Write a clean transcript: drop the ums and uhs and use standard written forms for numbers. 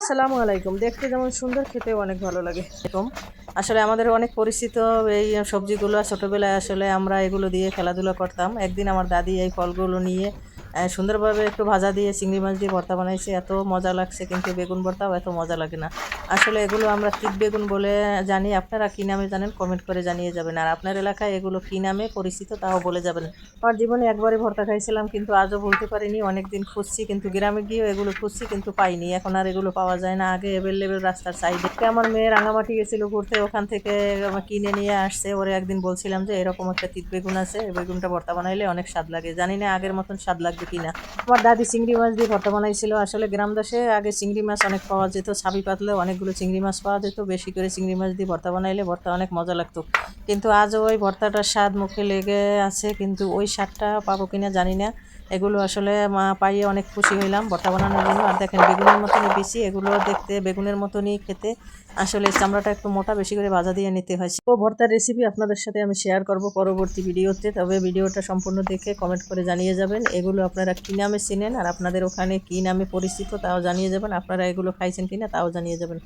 আসসালামু আলাইকুম। দেখতে যেমন সুন্দর, খেতেও অনেক ভালো লাগে। এরকম আসলে আমাদের অনেক পরিচিত এই সবজিগুলো। ছোটবেলায় আসলে আমরা এগুলো দিয়ে খেলাধুলা করতাম। একদিন আমার দাদি এই ফলগুলো নিয়ে সুন্দরভাবে একটু ভাজা দিয়ে চিংড়ি মাছ দিয়ে ভর্তা বানাইছে। এত মজা লাগছে, কিন্তু বেগুন ভর্তাও এত মজা লাগে না। আসলে এগুলো আমরা তিত বেগুন বলে জানি। আপনারা কী নামে জানেন কমেন্ট করে জানিয়ে যাবেন। আর আপনার এলাকায় এগুলো কী নামে পরিচিত তাও বলে যাবেন। আমার জীবনে একবারই ভর্তা খাইছিলাম, কিন্তু আজও ভুলতে পারিনি। অনেকদিন খুঁজছি, কিন্তু গ্রামে গিয়েও এগুলো খুঁজছি, কিন্তু পাইনি। এখন আর এগুলো পাওয়া যায় না। আগে অ্যাভেলেবেল রাস্তার সাইডে। আমার মেয়ে রাঙামাটি গেছিল ঘুরতে, ওখান থেকে কিনে নিয়ে আসছে। ওরে একদিন বলছিলাম যে এরকম একটা তিত বেগুন আছে, এই বেগুনটা ভর্তা বানাইলে অনেক স্বাদ লাগে। জানি না আগের মতন স্বাদ লাগবে কিনা। আমার দাদি চিংড়ি মাছ দিয়ে ভর্তা বানাইছিল। আসলে গ্রাম দেশে আগে চিংড়ি মাছ অনেক পাওয়া যেত। ছাবি পাতলেও অনেকগুলো চিংড়ি মাছ পাওয়া যেত। বেশি করে চিংড়ি মাছ দিয়ে ভর্তা বানাইলে ভর্তা অনেক মজা লাগতো। কিন্তু আজও ওই ভর্তাটার স্বাদ মুখে লেগে আছে, কিন্তু ওই স্বাদটা পাবো কিনা জানি না। এগুলো আসলে পাইয়ে অনেক খুশি হইলাম ভর্তা বানানোর জন্য। আর দেখেন বেগুনের মতনই বেশি, এগুলো দেখতে বেগুনের মতনই খেতে। আসলে চামড়াটা একটু মোটা, বেশি করে ভাজা দিয়ে নিতে হয়। ও ভর্তার রেসিপি আপনাদের সাথে আমি শেয়ার করব পরবর্তী ভিডিওতে। তবে ভিডিওটা সম্পূর্ণ দেখে কমেন্ট করে জানিয়ে যাবেন এগুলো আপনারা কী নামে চেনেন, আর আপনাদের ওখানে কী নামে পরিচিত তাও জানিয়ে যাবেন। আপনারা এগুলো খাইছেন কিনা তাও জানিয়ে যাবেন।